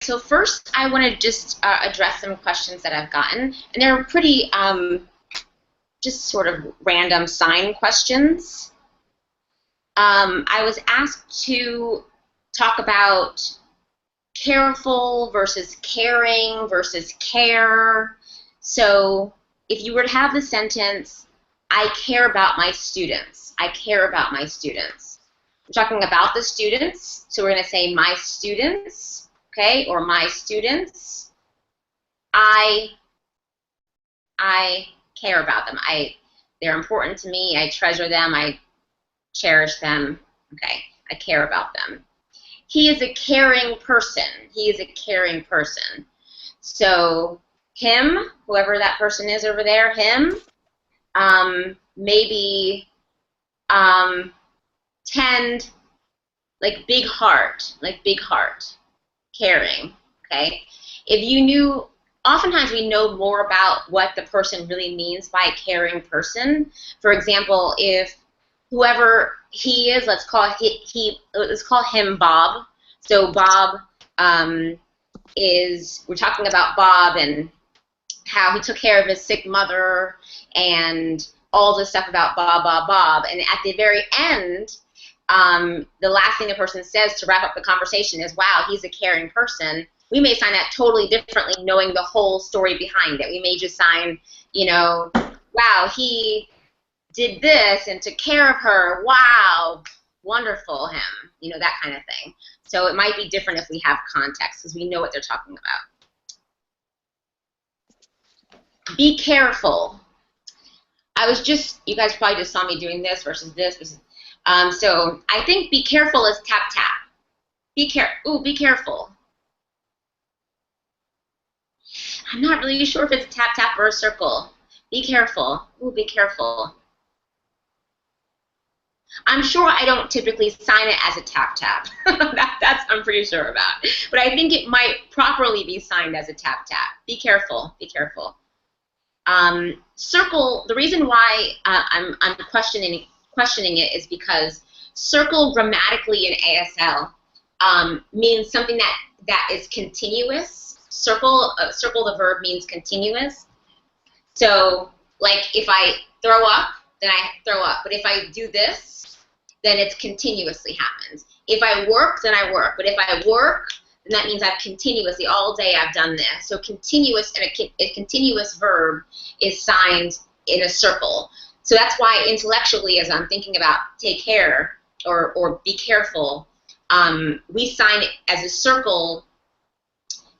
so first I want to just address some questions that I've gotten, and they're pretty just sort of random sign questions. I was asked to talk about careful versus caring versus care. So if you were to have the sentence, I care about my students. I care about my students. We're talking about the students, so we're going to say my students, okay, or my students. I care about them. They're important to me. I treasure them. I cherish them. Okay, I care about them. He is a caring person. He is a caring person. So him, whoever that person is over there, him, maybe tend, like big heart, caring, okay? If you knew, oftentimes we know more about what the person really means by a caring person. For example, if whoever he is, let's call him Bob. So Bob we're talking about Bob and how he took care of his sick mother and all this stuff about Bob. And at the very end, the last thing the person says to wrap up the conversation is, wow, he's a caring person. We may sign that totally differently, knowing the whole story behind it. We may just sign, wow, he did this and took care of her. Wow, wonderful him. That kind of thing. So it might be different if we have context because we know what they're talking about. Be careful. You guys probably just saw me doing this versus this. So I think be careful is tap, tap. Be careful. I'm not really sure if it's a tap, tap or a circle. Be careful. Ooh, be careful. I'm sure I don't typically sign it as a tap, tap. That's I'm pretty sure about. But I think it might properly be signed as a tap, tap. Be careful. Be careful. Circle, the reason why I'm questioning it is because circle grammatically in ASL means something that is continuous. Circle the verb means continuous. So, like, if I throw up, then I throw up. But if I do this, then it's continuously happens. If I work, then I work. But if I work, then that means I've continuously, all day I've done this. So continuous, and a continuous verb is signed in a circle. So that's why intellectually, as I'm thinking about take care or be careful, we sign it as a circle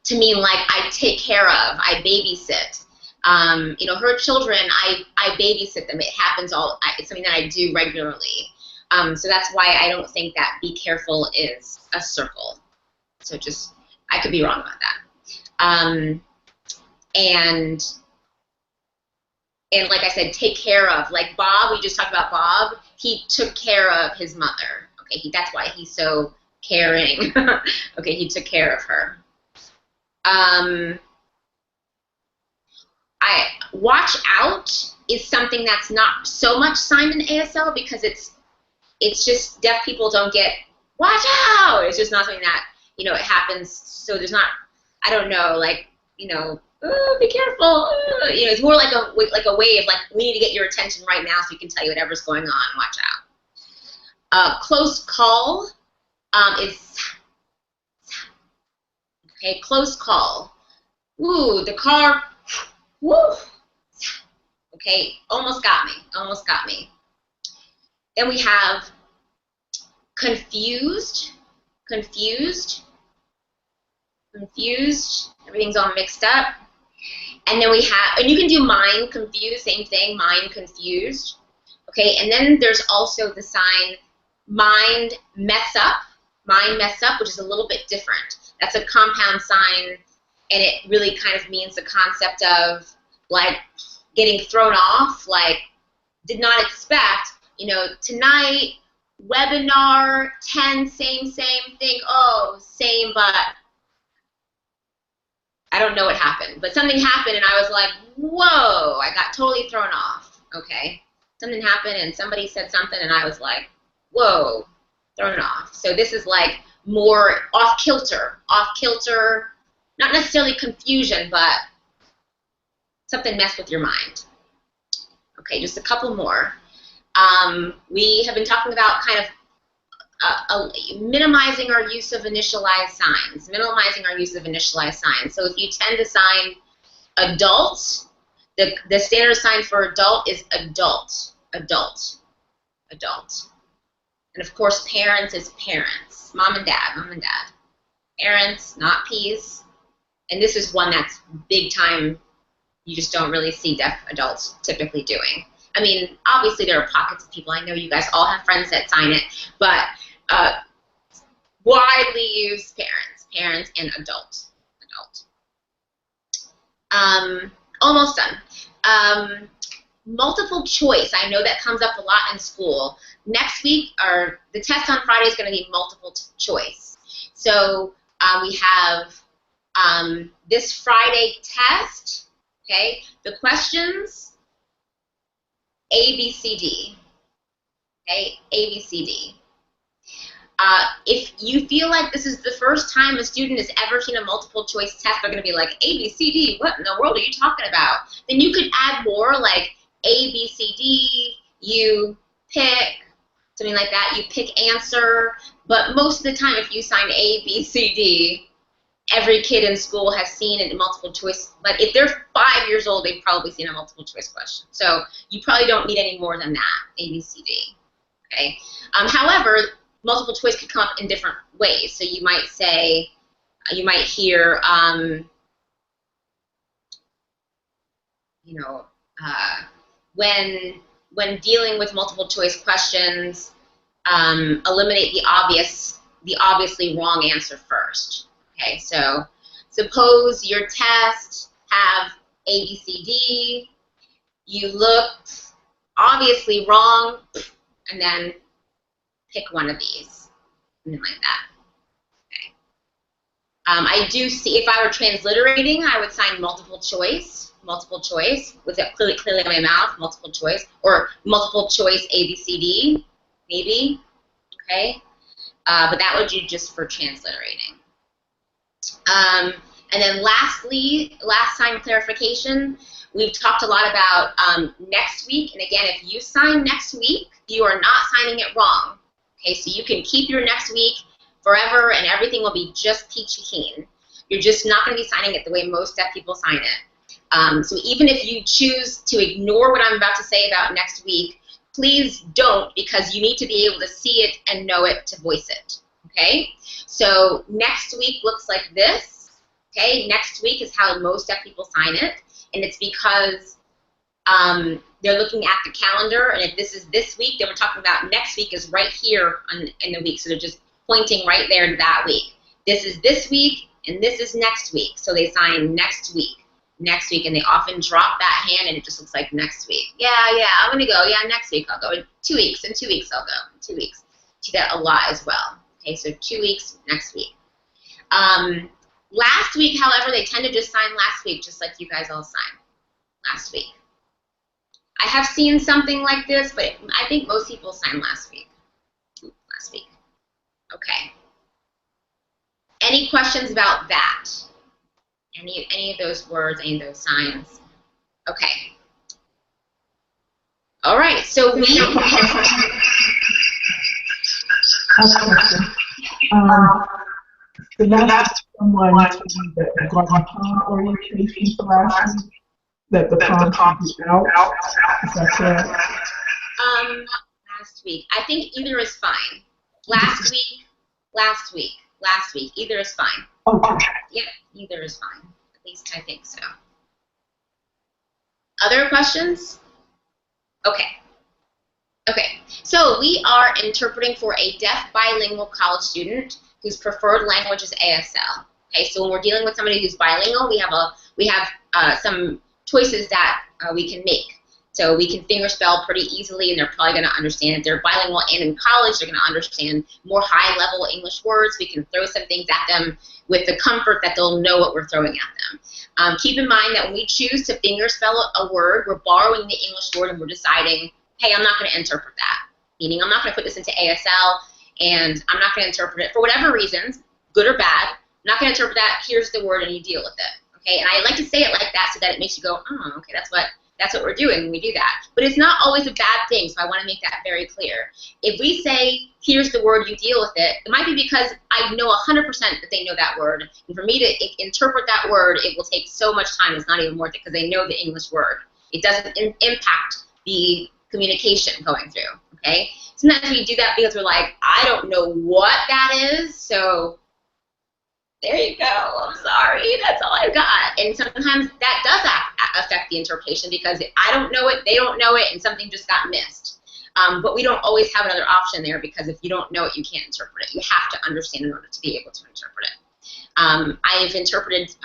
to mean like I take care of, I babysit. Her children, I babysit them. It happens it's something that I do regularly. So that's why I don't think that be careful is a circle. So I could be wrong about that. And like I said, take care of. Like Bob, we just talked about Bob. He took care of his mother. Okay, that's why he's so caring. Okay, he took care of her. Watch out is something that's not so much signed in ASL because it's just deaf people don't get watch out. It's just not something that it happens. So there's not, I don't know, like oh, be careful. It's more like a way of like we need to get your attention right now so we can tell you whatever's going on. Watch out. Close call is okay. Close call. Ooh, the car. Woo. Okay, almost got me. Then we have confused. Everything's all mixed up. And then we have, and you can do mind confused, same thing, mind confused. Okay, and then there's also the sign mind mess up, which is a little bit different. That's a compound sign, and it really kind of means the concept of like getting thrown off, like did not expect, tonight, webinar, 10, same thing, oh, same, but I don't know what happened. But something happened, and I was like, whoa, I got totally thrown off, okay? Something happened, and somebody said something, and I was like, whoa, thrown off. So this is like more off-kilter, not necessarily confusion, but something messed with your mind. Okay, just a couple more. We have been talking about kind of minimizing our use of initialized signs. Minimizing our use of initialized signs. So if you tend to sign adult, the standard sign for adult is adult, adult, adult. And of course, parents is parents. Mom and dad, mom and dad. Parents, not P's. And this is one that's big time, you just don't really see deaf adults typically doing. I mean, obviously there are pockets of people. I know you guys all have friends that sign it, but widely used parents and adult. Almost done. Multiple choice. I know that comes up a lot in school. Next week, or the test on Friday is going to be multiple choice. So we have this Friday test. Okay, the questions, A, B, C, D. Okay, A, B, C, D. If you feel like this is the first time a student has ever seen a multiple choice test, they're going to be like, A, B, C, D, what in the world are you talking about? Then you could add more like A, B, C, D, you pick, something like that. You pick answer. But most of the time, if you sign A, B, C, D, every kid in school has seen a multiple choice. But if they're 5 years old, they've probably seen a multiple choice question. So you probably don't need any more than that, A, B, C, D. Okay. However, multiple choice could come up in different ways. So you might say, you might hear, when dealing with multiple choice questions, eliminate the obviously wrong answer first. Okay, so suppose your test have A, B, C, D. You looked obviously wrong, and then pick one of these, something like that. Okay. I do see, if I were transliterating, I would sign multiple choice with it clearly in my mouth, multiple choice, or multiple choice A, B, C, D, maybe. Okay, but that would do just for transliterating. And then lastly, last sign clarification, we've talked a lot about next week. And again, if you sign next week, you are not signing it wrong. Okay, so you can keep your next week forever and everything will be just peachy keen. You're just not going to be signing it the way most deaf people sign it. So even if you choose to ignore what I'm about to say about next week, please don't, because you need to be able to see it and know it to voice it. Okay, so next week looks like this. Okay, next week is how most deaf people sign it, and it's because they're looking at the calendar, and if this is this week, then we're talking about next week is right here in the week, so they're just pointing right there to that week. This is this week, and this is next week, so they sign next week, and they often drop that hand, and it just looks like next week. Yeah, I'm going to go. Yeah, next week I'll go. In 2 weeks, in 2 weeks I'll go. In 2 weeks. Do that a lot as well. Okay, so 2 weeks, next week. Last week, however, they tend to just sign last week, just like you guys all signed last week. I have seen something like this, but I think most people sign last week. Okay. Any questions about that? Any of those words, any of those signs? Okay. All right, so we... The last someone told me that the Garden orientation for last week, that the palm should be out. Is that correct? Last week. I think either is fine. Last week. Either is fine. Okay. Yep, either is fine. At least I think so. Other questions? Okay. Okay, so we are interpreting for a deaf bilingual college student whose preferred language is ASL. Okay, so when we're dealing with somebody who's bilingual, we have some choices that we can make. So we can fingerspell pretty easily, and they're probably going to understand. If they're bilingual and in college, they're going to understand more high-level English words. We can throw some things at them with the comfort that they'll know what we're throwing at them. Keep in mind that when we choose to fingerspell a word, we're borrowing the English word, and we're deciding, hey, I'm not going to interpret that. Meaning, I'm not going to put this into ASL, and I'm not going to interpret it for whatever reasons, good or bad. I'm not going to interpret that. Here's the word, and you deal with it. Okay, and I like to say it like that so that it makes you go, oh, okay, that's what we're doing when we do that. But it's not always a bad thing, so I want to make that very clear. If we say, here's the word, you deal with it, it might be because I know 100% that they know that word. And for me to interpret that word, it will take so much time, it's not even worth it because they know the English word. It doesn't impact the communication going through, okay? Sometimes we do that because we're like, I don't know what that is, so there you go. I'm sorry. That's all I've got. And sometimes that does affect the interpretation because I don't know it, they don't know it, and something just got missed. But we don't always have another option there because if you don't know it, you can't interpret it. You have to understand in order to be able to interpret it. I have interpreted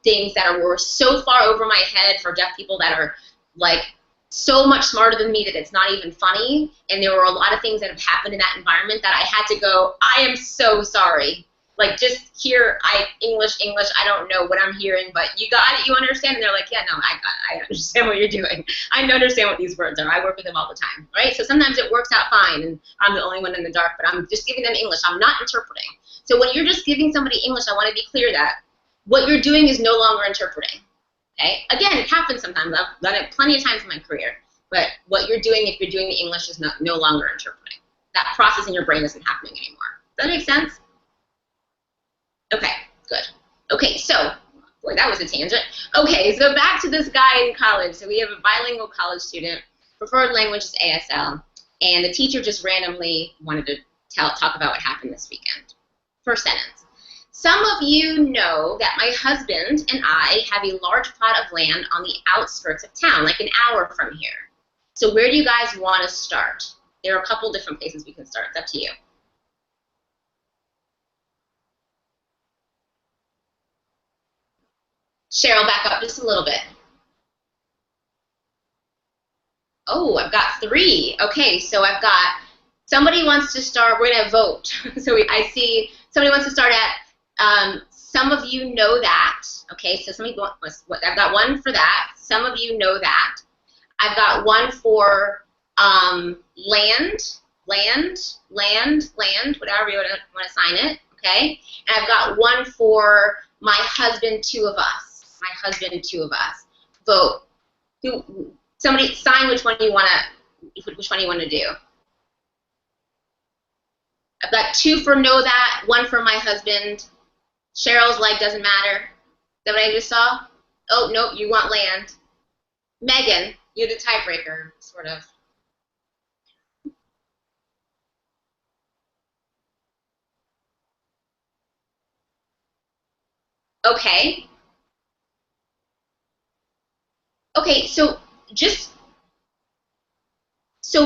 things that were so far over my head for deaf people that are like so much smarter than me that it's not even funny. And there were a lot of things that have happened in that environment that I had to go, I am so sorry. Like, just hear, English, I don't know what I'm hearing, but you got it, you understand? And they're like, yeah, no, I understand what you're doing. I understand what these words are. I work with them all the time, right? So sometimes it works out fine, and I'm the only one in the dark, but I'm just giving them English. I'm not interpreting. So when you're just giving somebody English, I want to be clear that what you're doing is no longer interpreting, okay? Again, it happens sometimes. I've done it plenty of times in my career, but what you're doing, if you're doing the English, is no longer interpreting. That process in your brain isn't happening anymore. Does that make sense? Okay, good. Okay, so, boy, that was a tangent. Okay, so back to this guy in college. So we have a bilingual college student, preferred language is ASL, and the teacher just randomly wanted to talk about what happened this weekend. First sentence. Some of you know that my husband and I have a large plot of land on the outskirts of town, like an hour from here. So where do you guys want to start? There are a couple different places we can start. It's up to you. Cheryl, back up just a little bit. Oh, I've got 3. Okay, so I've got somebody wants to start. We're going to vote. So I see somebody wants to start at some of you know that. Okay, so I've got one for that. Some of you know that. I've got one for land, whatever you want to sign it. Okay, and I've got one for my husband, 2 of us. My husband and 2 of us. Vote. Somebody sign which one you want to do. I've got 2 for know that, 1 for my husband. Cheryl's like doesn't matter. Is that what I just saw? Oh no, you want land. Megan, you're the tiebreaker, sort of. Okay. Okay, so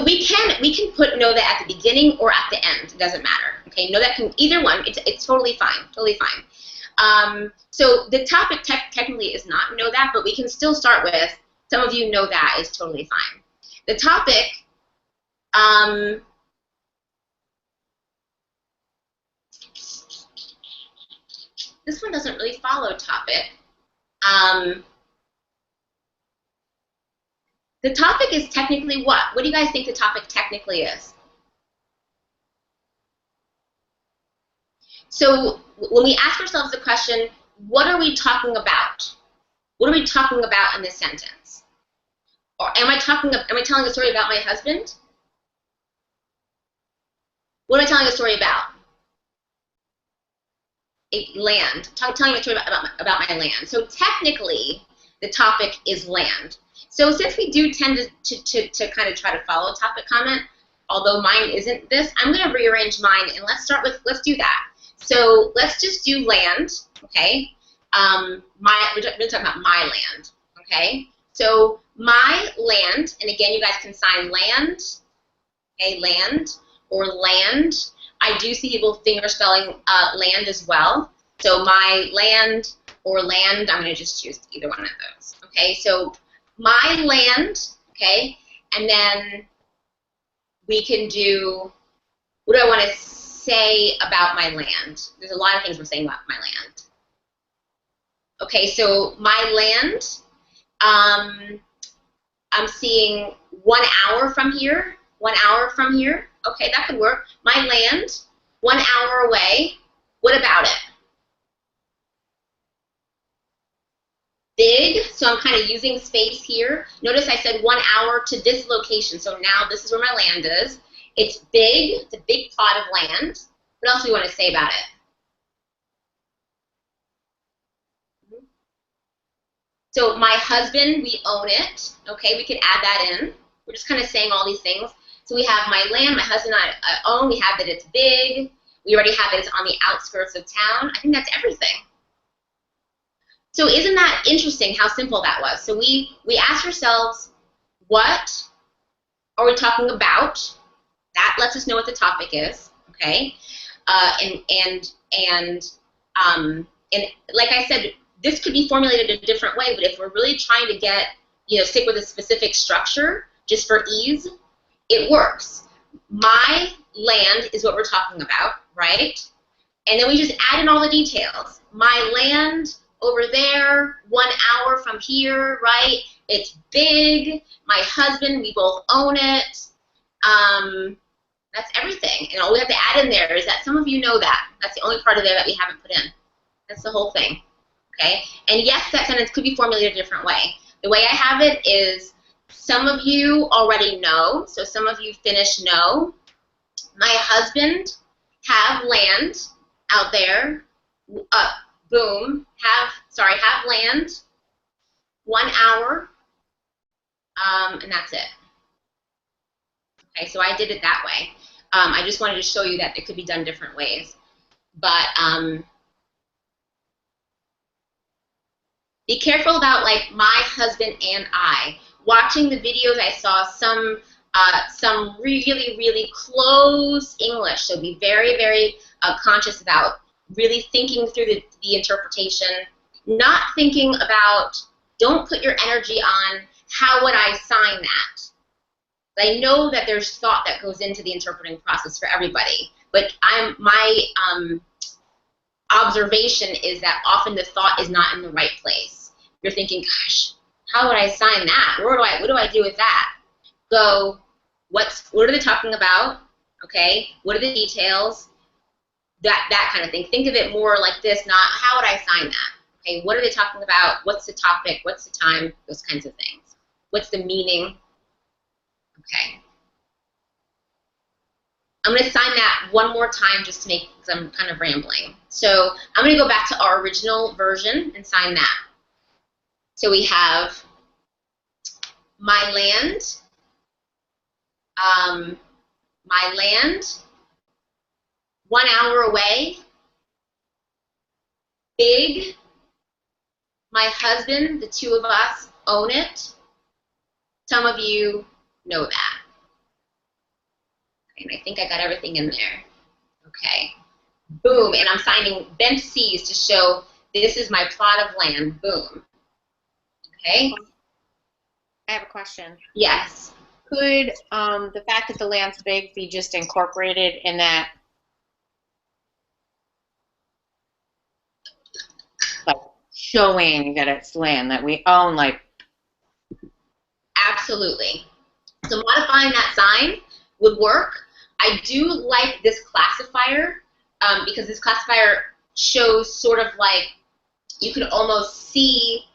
we can put know that at the beginning or at the end. It doesn't matter. Okay, know that can either one. It's totally fine. Totally fine. So the topic technically is not know that, but we can still start with some of you know that is totally fine. The topic. This one doesn't really follow topic. The topic is technically what? What do you guys think the topic technically is? So when we ask ourselves the question, what are we talking about? What are we talking about in this sentence? Or am I telling a story about my husband? What am I telling a story about? Land. Telling a story about my land. So technically, the topic is land. So since we do tend to kind of try to follow topic comment, although mine isn't this, I'm going to rearrange mine, and let's do that. So let's just do land, okay? We're talking about my land, okay? So my land, and again, you guys can sign land, okay, land, or land. I do see people finger spelling land as well. So my land or land, I'm going to just choose either one of those, okay? So my land, okay, and then we can do, what do I want to say about my land? There's a lot of things we're saying about my land. Okay, so my land, I'm seeing 1 hour from here, 1 hour from here. Okay, that could work. My land, 1 hour away. What about it? Big, so I'm kind of using space here. Notice I said 1 hour to this location, so now this is where my land is. It's big, it's a big plot of land. What else do we want to say about it? So my husband, we own it. Okay, we could add that in. We're just kind of saying all these things. So we have my land, my husband and I own. We have that it's big. We already have that it's on the outskirts of town. I think that's everything. So isn't that interesting how simple that was? So we asked ourselves, what are we talking about? That lets us know what the topic is, okay? And like I said, this could be formulated a different way, but if we're really trying to get, stick with a specific structure just for ease, it works. My land is what we're talking about, right? And then we just add in all the details. My land over there, 1 hour from here, right? It's big. My husband, we both own it. That's everything. And all we have to add in there is that some of you know that. That's the only part of there that we haven't put in. That's the whole thing. Okay? And yes, that sentence could be formulated a different way. The way I have it is some of you already know. So some of you finished know. My husband have land out there. Boom. Have land. 1 hour. And that's it. Okay, so I did it that way. I just wanted to show you that it could be done different ways. But be careful about, like, my husband and I. Watching the videos, I saw some really, really close English. So be very, very conscious about really thinking through the interpretation, not thinking about, don't put your energy on how would I sign that. I know that there's thought that goes into the interpreting process for everybody, but my observation is that often the thought is not in the right place. You're thinking, gosh, how would I sign that? What do I do with that? Go, what are they talking about? Okay, what are the details? That kind of thing. Think of it more like this, not how would I sign that? Okay, what are they talking about? What's the topic? What's the time? Those kinds of things. What's the meaning? Okay. I'm going to sign that one more time just to make, because I'm kind of rambling. So I'm going to go back to our original version and sign that. So we have my land, 1 hour away, big, my husband, the two of us own it. Some of you know that. And I think I got everything in there. Okay. Boom. And I'm signing bent C's to show this is my plot of land. Boom. Okay. I have a question. Yes. Could the fact that the land's big be just incorporated in that, like, showing that it's land that we own, like? Absolutely. So modifying that sign would work. I do like this classifier because this classifier shows sort of like you can almost see,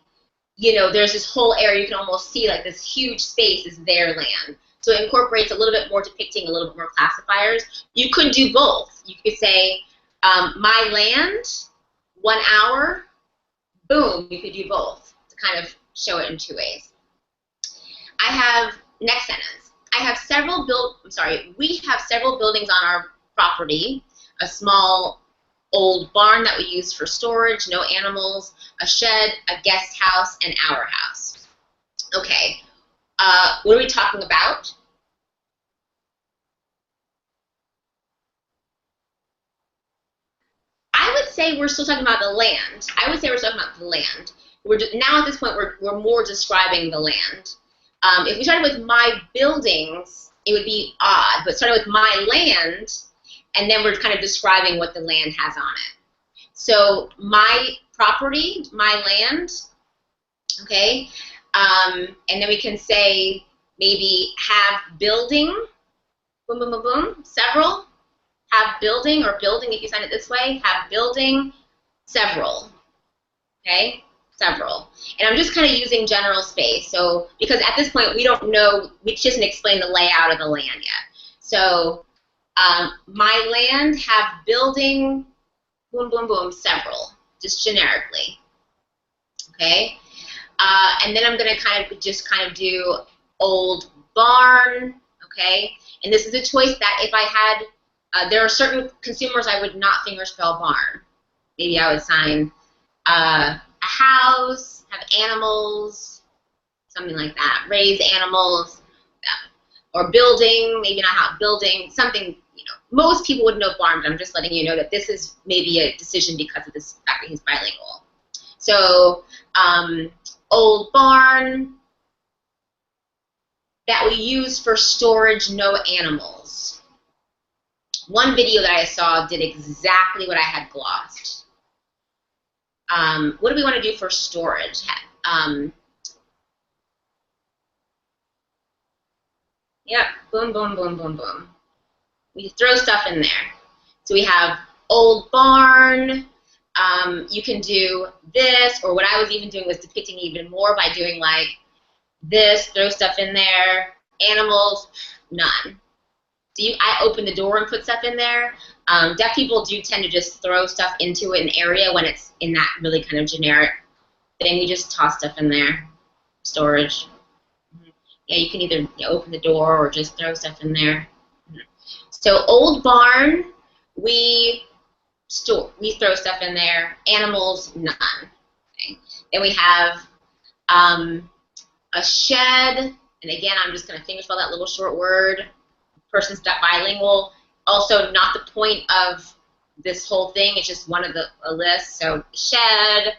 there's this whole area you can almost see like this huge space is their land. So it incorporates a little bit more depicting, a little bit more classifiers. You could do both. You could say my land, 1 hour, boom. You could do both to kind of show it in two ways. I have, next sentence. We have several buildings on our property, a small old barn that we use for storage, no animals, a shed, a guest house, and our house. Okay, what are we talking about? I would say we're still talking about the land. I would say we're talking about the land. Now at this point, we're more describing the land. If we started with my buildings, it would be odd, but started with my land, and then we're kind of describing what the land has on it. So my property, my land, okay, and then we can say maybe have building, boom, boom, boom, boom, several, have building, or building if you sign it this way, have building, several, okay? several. And I'm just kind of using general space. So, because at this point we don't know, she doesn't explain the layout of the land yet. So, my land have building, boom, boom, boom, several, just generically. Okay? And then I'm going to kind of do old barn, okay? And this is a choice that if I had, there are certain consumers I would not fingerspell barn. Maybe I would sign a house, have animals, something like that, raise animals, or building, maybe not have building, something, you know. Most people would know barn, but I'm just letting you know that this is maybe a decision because of this fact that he's bilingual. So, old barn that we use for storage, no animals. One video that I saw did exactly what I had glossed. What do we want to do for storage? Yep, boom, boom, boom, boom, boom. We throw stuff in there. So we have old barn. You can do this, or what I was even doing was depicting even more by doing like this, throw stuff in there. Animals, none. So I open the door and put stuff in there. Deaf people do tend to just throw stuff into an area when it's in that really kind of generic thing. We just toss stuff in there. Storage. Yeah, you can either open the door or just throw stuff in there. So old barn, we throw stuff in there. Animals, none. Okay. Then we have a shed, and again, I'm just going to fingerspell that little short word. Person's bilingual. Also, not the point of this whole thing. It's just one of a list. So shed,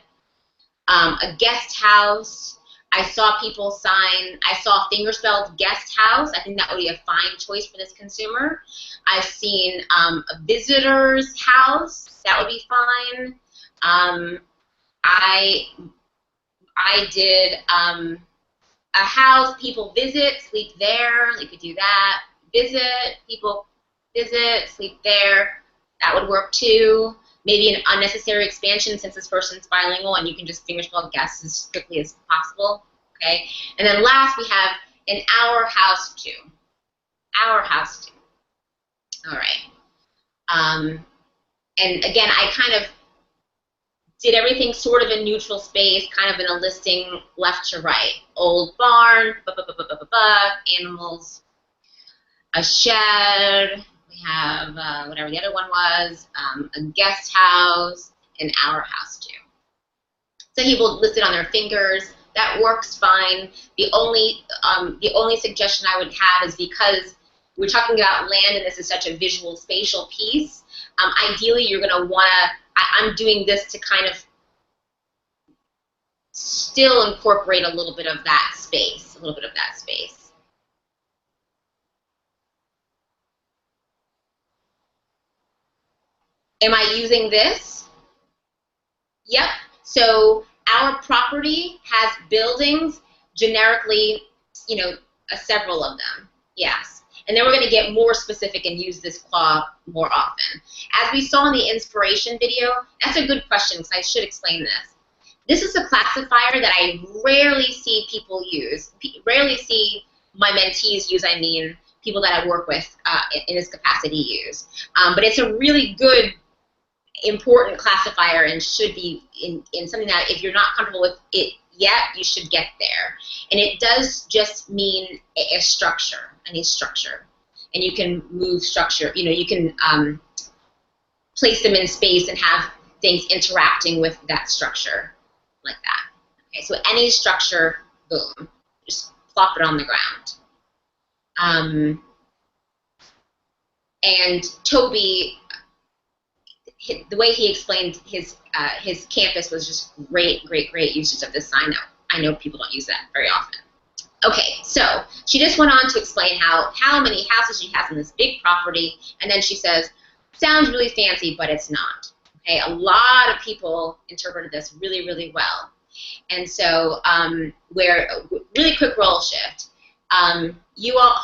a guest house. I saw people sign. I saw fingerspelled guest house. I think that would be a fine choice for this consumer. I've seen a visitor's house. That would be fine. I did a house, people visit, sleep there. You could do that. Visit, people visit, sleep there. That would work too. Maybe an unnecessary expansion since this person's bilingual and you can just fingerspell guests as quickly as possible. Okay. And then last we have an our house too. Our house too. All right. And again, I kind of did everything sort of in neutral space, kind of in a listing left to right. Old barn, animals, a shed, we have whatever the other one was, a guest house, and our house too. So he will list it on their fingers. That works fine. The only suggestion I would have is because we're talking about land and this is such a visual spatial piece, ideally you're going to want to, I'm doing this to kind of still incorporate a little bit of that space, Am I using this? Yep. So our property has buildings, generically, several of them. Yes. And then we're going to get more specific and use this claw more often. As we saw in the inspiration video, that's a good question because I should explain this. This is a classifier that I rarely see people use, rarely see my mentees use, people that I work with in this capacity use. But it's a really good, important classifier and should be in something that if you're not comfortable with it yet, you should get there. And it does just mean a structure, any structure. And you can move structure, you can place them in space and have things interacting with that structure like that. Okay, so any structure, boom, just plop it on the ground. And Toby, the way he explained his campus was just great usage of this sign. I know people don't use that very often. Okay, so she just went on to explain how many houses she has in this big property, and then she says, sounds really fancy, but it's not. Okay, a lot of people interpreted this really, really well. And so, really quick role shift. You all,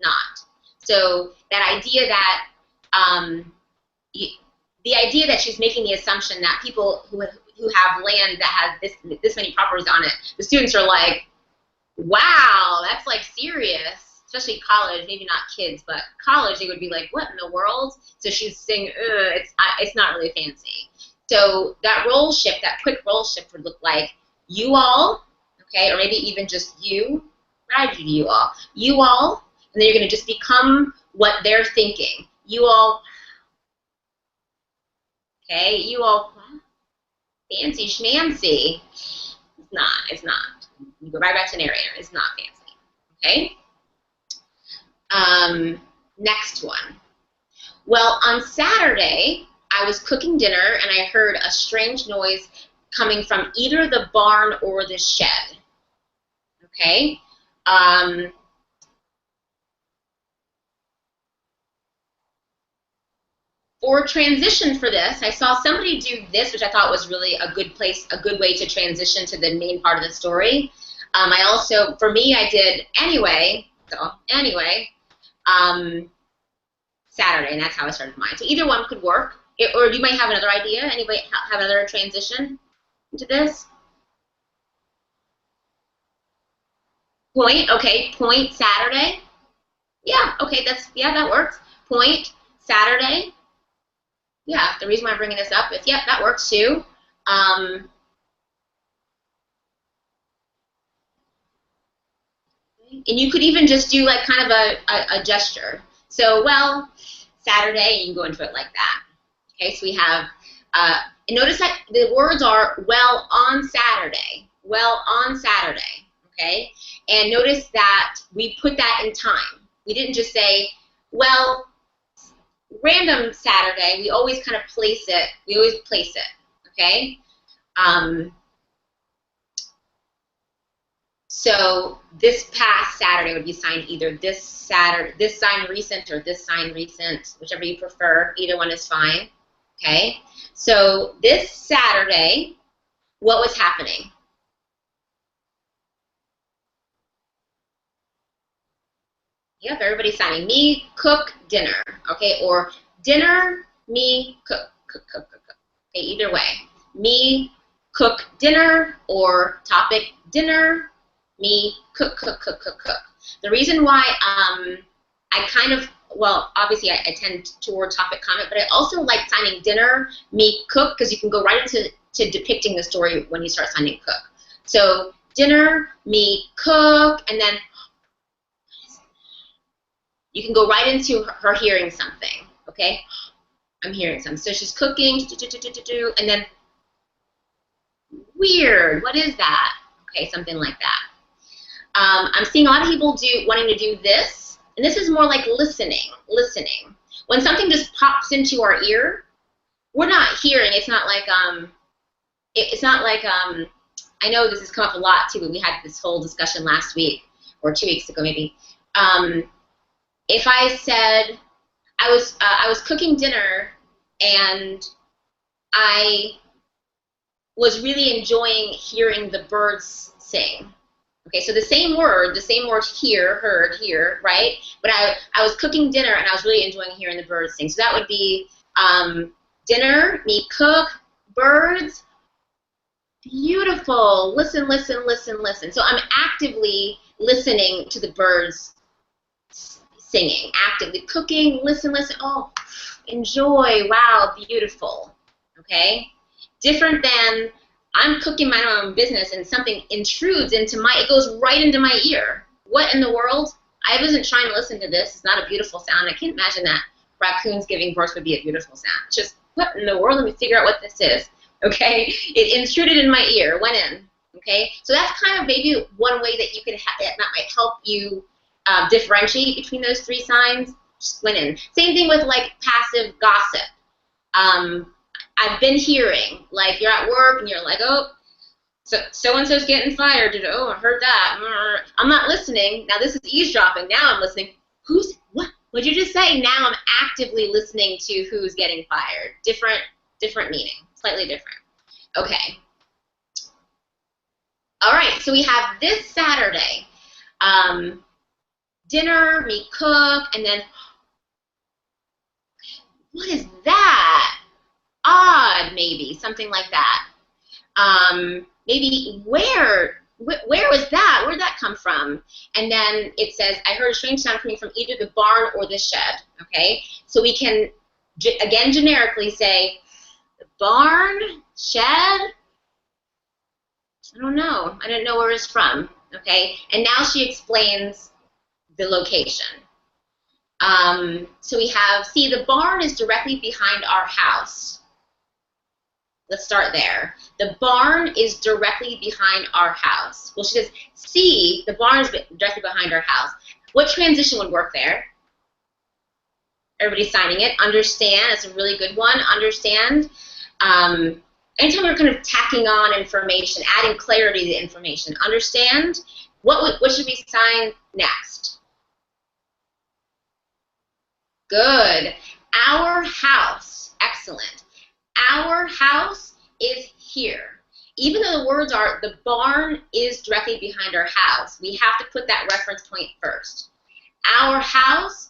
not. So that idea that, the idea that she's making the assumption that people who who have land that has this many properties on it, the students are like, wow, that's like serious. Especially college, maybe not kids, but college, they would be like, what in the world? So she's saying, it's not really fancy. So that role shift, that quick role shift would look like you all, okay, or maybe even just you. What do you all? You all, and then you're going to just become what they're thinking. You all, okay, you all, fancy schmancy. It's not. You go right back to narrator. It's not fancy, okay? Next one. Well, on Saturday, I was cooking dinner and I heard a strange noise coming from either the barn or the shed. Okay? For transition for this, I saw somebody do this, which I thought was really a good way to transition to the main part of the story. I also, for me, I did anyway, Saturday, and that's how I started mine. So either one could work, or you might have another idea. Anybody have another transition into this? Point, okay, point Saturday. Yeah, okay, that works. Point Saturday. Yeah, the reason why I'm bringing this up is, yeah, that works too. And you could even just do like kind of a gesture. So, well, Saturday, you can go into it like that. Okay, so we have, notice that the words are well on Saturday. Well on Saturday, okay? And notice that we put that in time. We didn't just say, well, random Saturday. We always kind of place it. We always place it, okay? So this past Saturday would be signed either this sign recent, or this sign recent, whichever you prefer. Either one is fine, okay? So this Saturday, what was happening? Yep, everybody's signing. Me, cook, dinner, okay? Or dinner, me, cook. Okay, either way. Me, cook, dinner, or topic, dinner, me, cook. The reason why I kind of, well, obviously I tend toward topic comment, but I also like signing dinner, me, cook, because you can go right into depicting the story when you start signing cook. So dinner, me, cook, and then you can go right into her hearing something, okay? I'm hearing something. So she's cooking, and then, weird, what is that? Okay, something like that. I'm seeing a lot of people wanting to do this, and this is more like listening. When something just pops into our ear, we're not hearing. It's not like I know this has come up a lot too, but we had this whole discussion last week, or 2 weeks ago maybe. If I said I was cooking dinner and I was really enjoying hearing the birds sing. Okay, so the same word hear, heard, hear, right? But I was cooking dinner and I was really enjoying hearing the birds sing. So that would be dinner, me cook, birds, beautiful, listen. So I'm actively listening to the birds singing, actively cooking, listen, oh, enjoy, wow, beautiful, okay? Different than I'm cooking my own business and something intrudes into it goes right into my ear. What in the world? I wasn't trying to listen to this. It's not a beautiful sound. I can't imagine that raccoons giving birth would be a beautiful sound. Just, what in the world? Let me figure out what this is, okay? It intruded in my ear, went in, okay? So that's kind of maybe one way that you can that might help you differentiate between those three signs. Just went in. Same thing with like passive gossip. I've been hearing, like you're at work and you're like, oh, so-and-so's getting fired. Oh, I heard that. I'm not listening. Now this is eavesdropping. Now I'm listening. What? What'd you just say? Now I'm actively listening to who's getting fired. Different meaning. Slightly different. Okay. All right, so we have this Saturday. Dinner, me cook, and then, what is that? Odd, maybe, something like that. Maybe where was that? Where did that come from? And then it says, I heard a strange sound coming from either the barn or the shed. Okay, so we can again generically say the barn, shed. I don't know. I don't know where it's from. Okay, and now she explains the location. So we have, see, the barn is directly behind our house. Let's start there. The barn is directly behind our house. Well, she says, see, the barn is directly behind our house. What transition would work there? Everybody's signing it. Understand, that's a really good one. Understand. Anytime we're kind of tacking on information, adding clarity to the information. Understand. What should we sign next? Good. Our house. Excellent. Our house is here. Even though the words are, the barn is directly behind our house, we have to put that reference point first. Our house,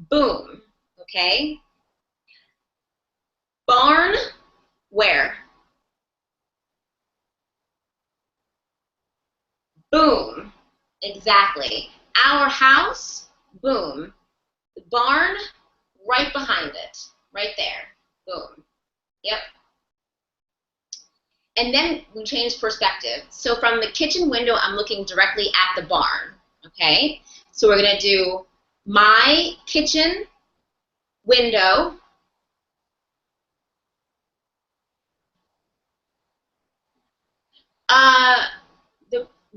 boom. Okay? Barn, where? Boom. Exactly. Our house, boom. The barn, right behind it. Right there. Boom. Yep. And then we change perspective. So from the kitchen window, I'm looking directly at the barn. Okay? So we're going to do my kitchen window.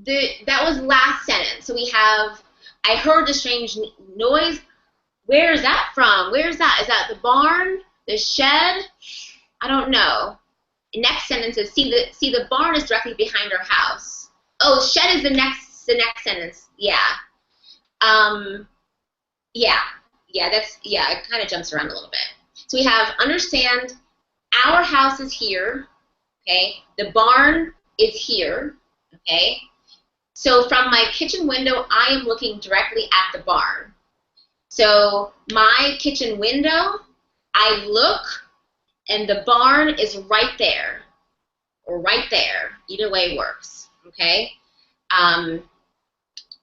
That was last sentence. So we have, I heard the strange noise. Where is that from? Where is that? Is that the barn? The shed? I don't know. The next sentence is, see the barn is directly behind our house. Oh, shed is the next sentence. Yeah. Yeah, it kind of jumps around a little bit. So we have, understand, our house is here, okay? The barn is here, okay? So from my kitchen window, I am looking directly at the barn. So my kitchen window, I look, and the barn is right there, or right there. Either way works, okay?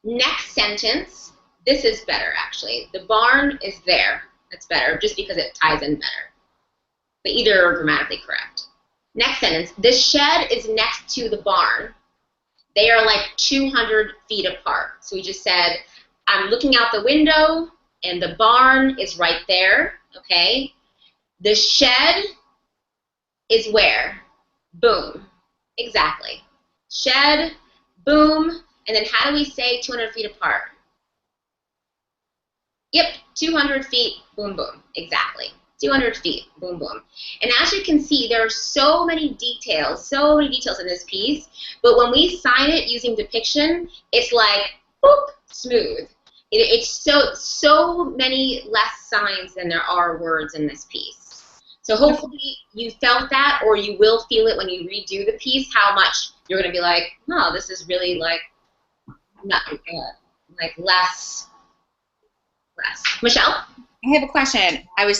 Next sentence, this is better, actually. The barn is there. That's better, just because it ties in better. But either are grammatically correct. Next sentence, the shed is next to the barn. They are like 200 feet apart. So we just said, I'm looking out the window, and the barn is right there, okay? The shed is where? Boom. Exactly. Shed, boom, and then how do we say 200 feet apart? Yep, 200 feet, boom, boom. Exactly. 200 feet, boom, boom. And as you can see, there are so many details in this piece, but when we sign it using depiction, it's like, boop, smooth. It's so many less signs than there are words in this piece. So hopefully you felt that, or you will feel it when you redo the piece, how much you're going to be like, oh, this is really like, not like less. Michelle? I have a question. I'm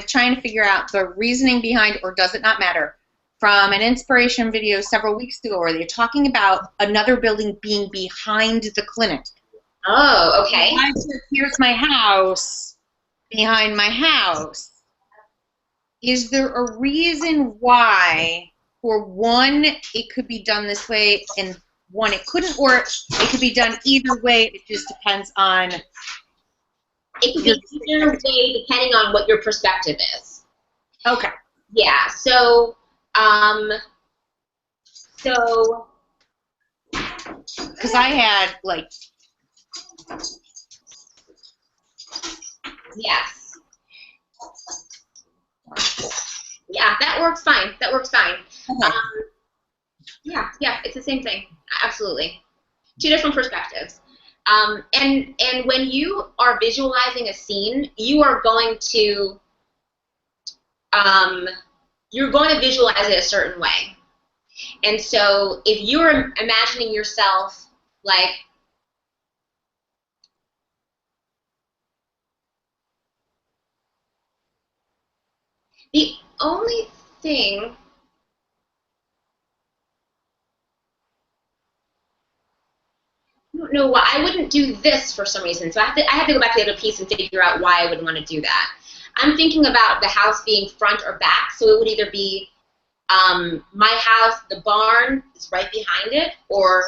trying to figure out the reasoning behind, or does it not matter, from an inspiration video several weeks ago where they're talking about another building being behind the clinic. Oh, okay. I said, here's my house, behind my house. Is there a reason why, for one, it could be done this way, and one, it couldn't, or it could be done either way? It just depends on... It could be either way depending on what your perspective is. Okay. Yeah, so, because I had, like... Yes. Yeah, that works fine. That works fine. Okay. Yeah, it's the same thing. Absolutely. Two different perspectives. And when you are visualizing a scene, you are going to visualize it a certain way. And so if you're imagining yourself like, the only thing don't know why. I wouldn't do this for some reason. So I have to go back to the other piece and figure out why I would want to do that. I'm thinking about the house being front or back, so it would either be my house, the barn is right behind it, or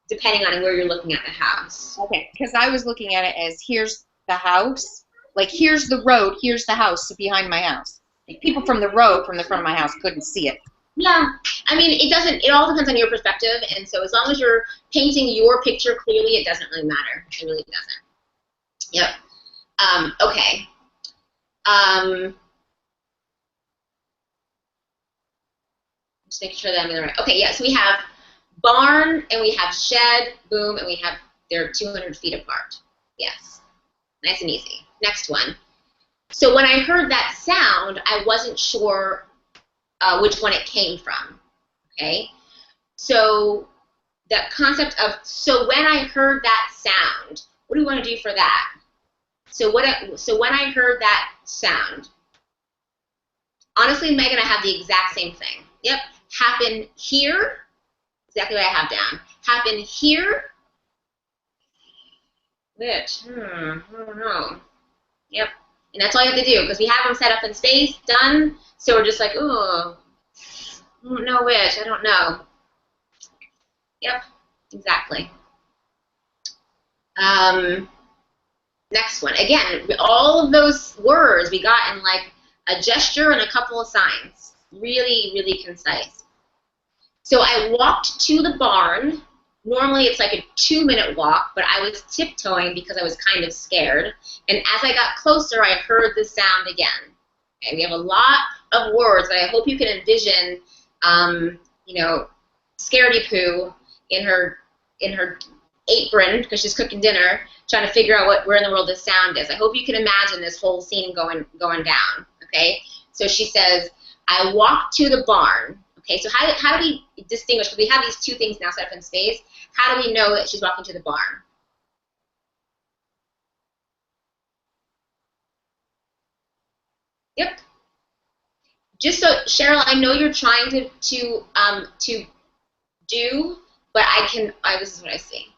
depending on where you're looking at the house. Okay, because I was looking at it as here's the house, like here's the road, here's the house behind my house. Like, people from the road, from the front of my house, couldn't see it. Yeah, I mean, it all depends on your perspective, and so as long as you're painting your picture clearly, it doesn't really matter. It really doesn't. Yep. Okay. Just making sure that I'm in the right. Okay, yeah, so we have barn, and we have shed, boom, and we have, they're 200 feet apart. Yes. Nice and easy. Next one. So when I heard that sound, I wasn't sure which one it came from, okay? So the concept of, so when I heard that sound, what do we want to do for that? So when I heard that sound, honestly, Megan, I have the exact same thing. Yep, happen here, exactly what I have down. Happen here, which, I don't know. Yep, and that's all you have to do, because we have them set up in space, done, so we're just like, oh, I don't know which, I don't know. Yep, exactly. Next one. Again, all of those words we got in like a gesture and a couple of signs. Really, really concise. So I walked to the barn. Normally it's like a 2-minute walk, but I was tiptoeing because I was kind of scared. And as I got closer, I heard the sound again. Okay, we have a lot of words, but I hope you can envision, you know, Scaredy Poo in her apron because she's cooking dinner, trying to figure out where in the world this sound is. I hope you can imagine this whole scene going down. Okay, so she says, "I walked to the barn." Okay, so how do we distinguish? Because we have these two things now set up in space. How do we know that she's walking to the barn? Yep. Just so, Cheryl, I know you're trying to do, but this is what I see.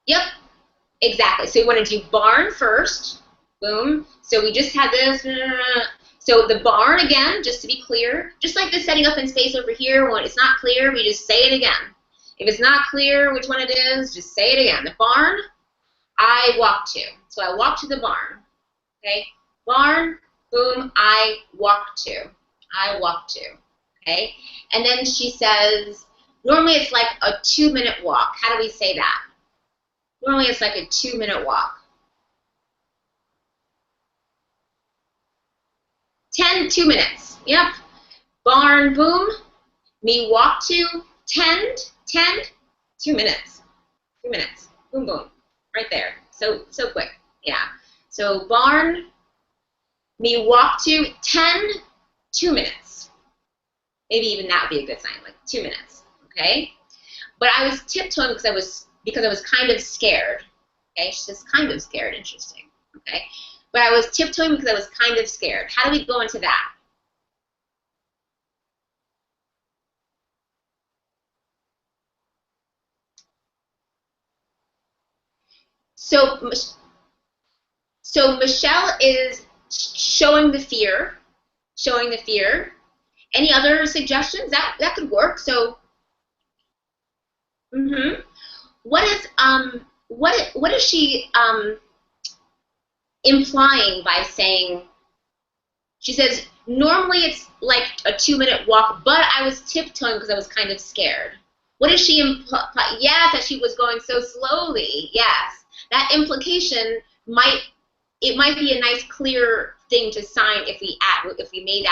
Yep, exactly. So you want to do barn first. Boom. So we just had this. So the barn, again, just to be clear, just like the setting up in space over here, when it's not clear, we just say it again. If it's not clear which one it is, just say it again. The barn, I walked to. So I walked to the barn. Okay? Barn, boom, I walked to. I walked to. Okay? And then she says, normally it's like a 2-minute walk. How do we say that? Normally it's like a 2-minute walk. 2 minutes. Yep. Barn, boom. Me walk to, tend, 2 minutes. 2 minutes. Boom, boom. Right there. So quick. Yeah. So barn, me walk to, 2 minutes. Maybe even that would be a good sign, like 2 minutes. Okay? But I was tiptoeing because I was kind of scared. Okay? She's just kind of scared. Interesting. Okay? But I was tiptoeing because I was kind of scared. How do we go into that? So Michelle is showing the fear. Any other suggestions? That could work. So, what is she implying by saying? She says normally it's like a 2-minute walk, but I was tiptoeing because I was kind of scared. What does she imply? Yes, that she was going so slowly. Yes, that implication might be a nice, clear thing to sign if we made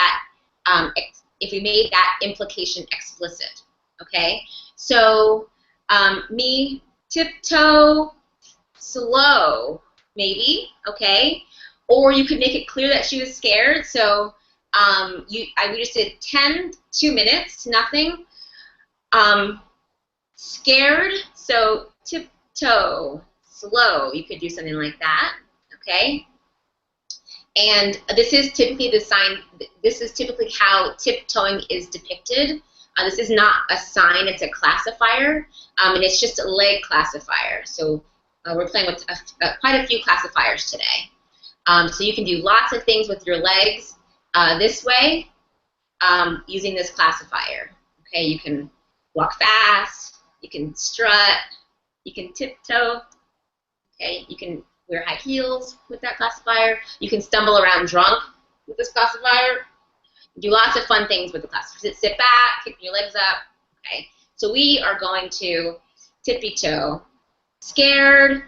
that implication explicit. Okay, so me tiptoe slow, maybe. Okay, or you could make it clear that she was scared. So we just did 2 minutes, nothing. Scared, so tiptoe slow. You could do something like that. Okay. And this is typically the sign. This is typically how tiptoeing is depicted. This is not a sign; it's a classifier, and it's just a leg classifier. So we're playing with quite a few classifiers today. So you can do lots of things with your legs this way using this classifier. Okay, you can walk fast, you can strut, you can tiptoe. Okay, you can wear high heels with that classifier. You can stumble around drunk with this classifier. Do lots of fun things with the classifier. Sit back, kick your legs up. Okay, so we are going to tippy toe, scared,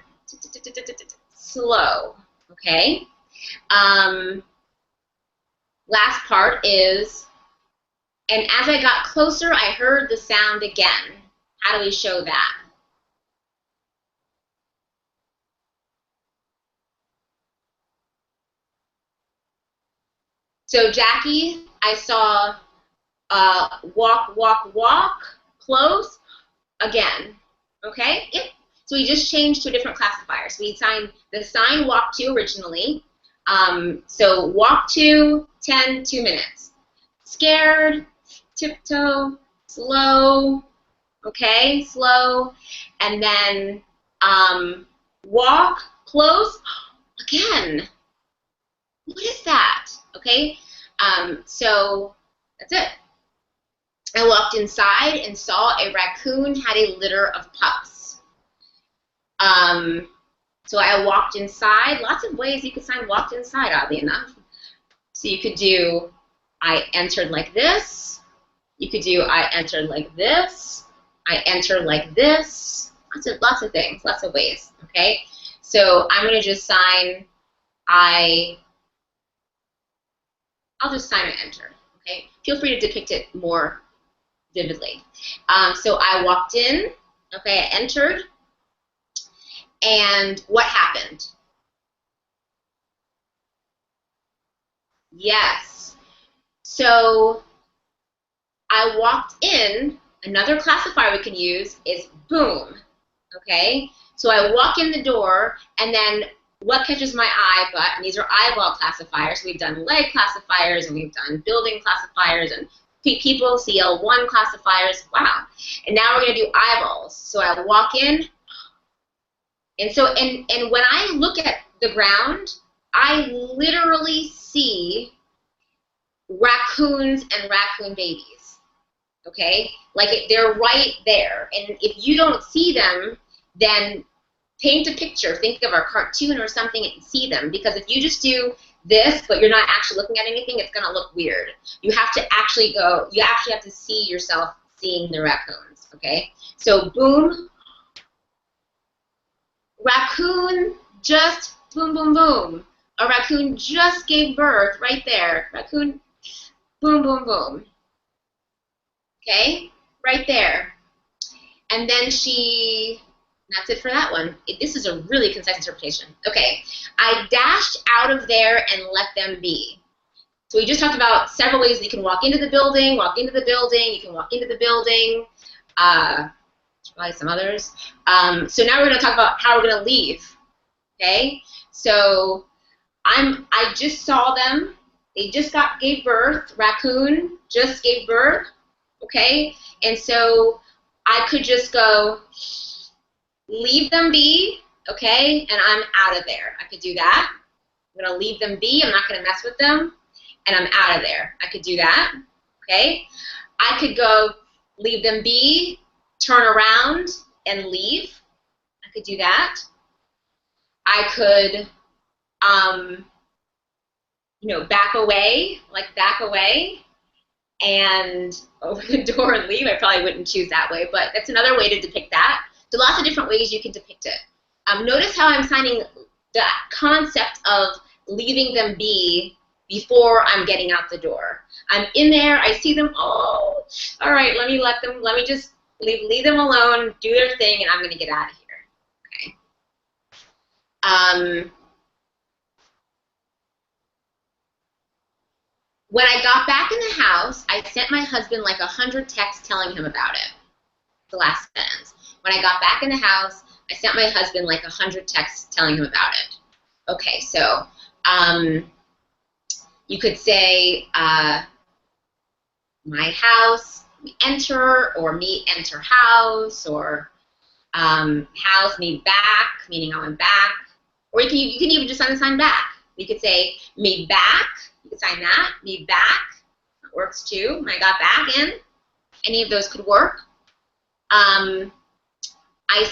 slow. Okay. Last part is, and as I got closer, I heard the sound again. How do we show that? So Jackie, I saw walk, walk, walk, close, again. Okay? Yep. So we just changed to a different classifier. So we assigned the sign walk to originally. So walk to, 10, 2 minutes. Scared, tiptoe, slow, okay, slow. And then walk, close, again. What is that? Okay, so that's it. I walked inside and saw a raccoon had a litter of pups. So I walked inside. Lots of ways you could sign walked inside, oddly enough. So you could do I entered like this. You could do I entered like this. I entered like this. Lots of things, lots of ways, okay? So I'm going to just sign I'll just sign and enter, okay? Feel free to depict it more vividly. So I walked in, okay, I entered, and what happened? Yes. So I walked in. Another classifier we can use is boom, okay? So I walk in the door, and then what catches my eye? And these are eyeball classifiers. We've done leg classifiers, and we've done building classifiers, and people, CL1 classifiers. Wow. And now we're going to do eyeballs. So I walk in, and so and when I look at the ground, I literally see raccoons and raccoon babies. Okay, like they're right there, and if you don't see them, then paint a picture. Think of a cartoon or something and see them, because if you just do this but you're not actually looking at anything, it's going to look weird. You have to actually go. You actually have to see yourself seeing the raccoons. Okay, so boom, raccoon just boom, boom, boom. A raccoon just gave birth right there. Raccoon, boom, boom, boom. Okay, right there. And then that's it for that one. This is a really concise interpretation. Okay, I dashed out of there and let them be. So we just talked about several ways that you can walk into the building, you can walk into the building, probably some others. So now we're going to talk about how we're going to leave. Okay, so I just saw them. They just gave birth. Raccoon just gave birth. Okay, and so I could just go, leave them be, okay, and I'm out of there. I could do that. I'm going to leave them be. I'm not going to mess with them, and I'm out of there. I could do that, okay. I could go, leave them be, turn around, and leave. I could do that. I could, back away, and open the door and leave. I probably wouldn't choose that way, but that's another way to depict that. So lots of different ways you can depict it. Notice how I'm signing the concept of leaving them be before I'm getting out the door. I'm in there, I see them, oh, all right, let me just leave them alone, do their thing, and I'm going to get out of here. Okay. When I got back in the house, I sent my husband like 100 texts telling him about it. The last sentence. When I got back in the house, I sent my husband like 100 texts telling him about it. Okay, so You could say, my house, we enter, or me enter house, or house, me back, meaning I went back. Or you can even just sign back. You could say, me back, you could sign that, me back, that works too, I got back in. Any of those could work. I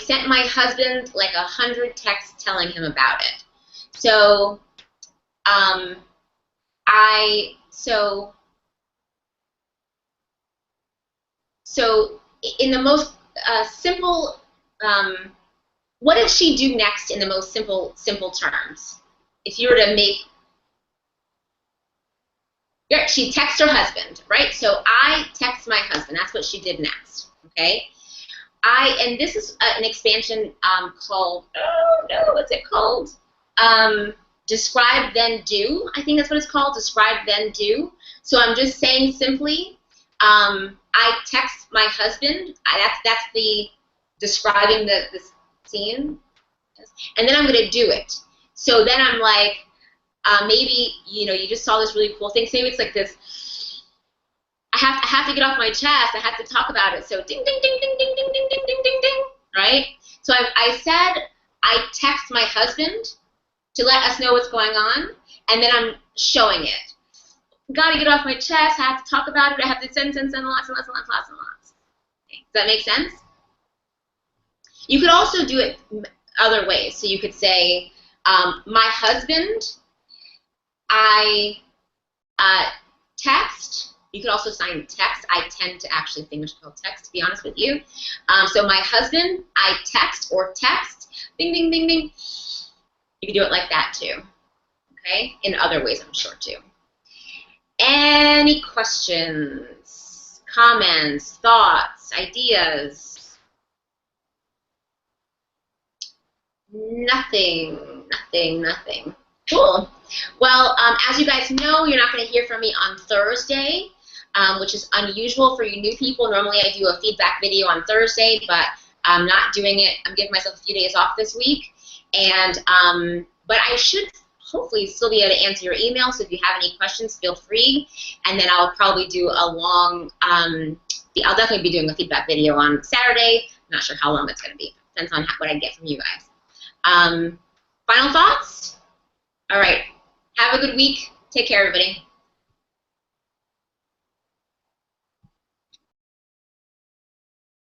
sent my husband like 100 texts telling him about it. So, so in the most simple, what did she do next in the most simple terms? If you were to make, yeah, she texts her husband, right? So I text my husband. That's what she did next, okay? And this is an expansion called, oh no, what's it called? Describe then do. I think that's what it's called, describe then do. So I'm just saying simply, I text my husband. That's the describing the scene. And then I'm going to do it. So then I'm like, maybe, you know, you just saw this really cool thing. So maybe it's like this, I have to get off my chest. I have to talk about it. So ding, ding, ding, ding, ding, ding, ding, ding, ding, ding, ding, right? So I said I text my husband to let us know what's going on, and then I'm showing it. Got to get off my chest. I have to talk about it. I have to send lots and lots and lots and lots. Okay. Does that make sense? You could also do it other ways. So you could say, my husband, I text. You could also sign text. I tend to actually think it's called text, to be honest with you. So my husband, I text or text. Bing, bing, bing, bing. You could do it like that too. Okay? In other ways, I'm sure too. Any questions, comments, thoughts, ideas? Nothing. Cool. Well, as you guys know, you're not going to hear from me on Thursday, which is unusual for you new people. Normally I do a feedback video on Thursday, but I'm not doing it. I'm giving myself a few days off this week. And but I should hopefully still be able to answer your email, so if you have any questions, feel free. And then I'll probably do a long, I'll definitely be doing a feedback video on Saturday. I'm not sure how long it's going to be. Depends on what I get from you guys. Final thoughts? All right. Have a good week. Take care, everybody.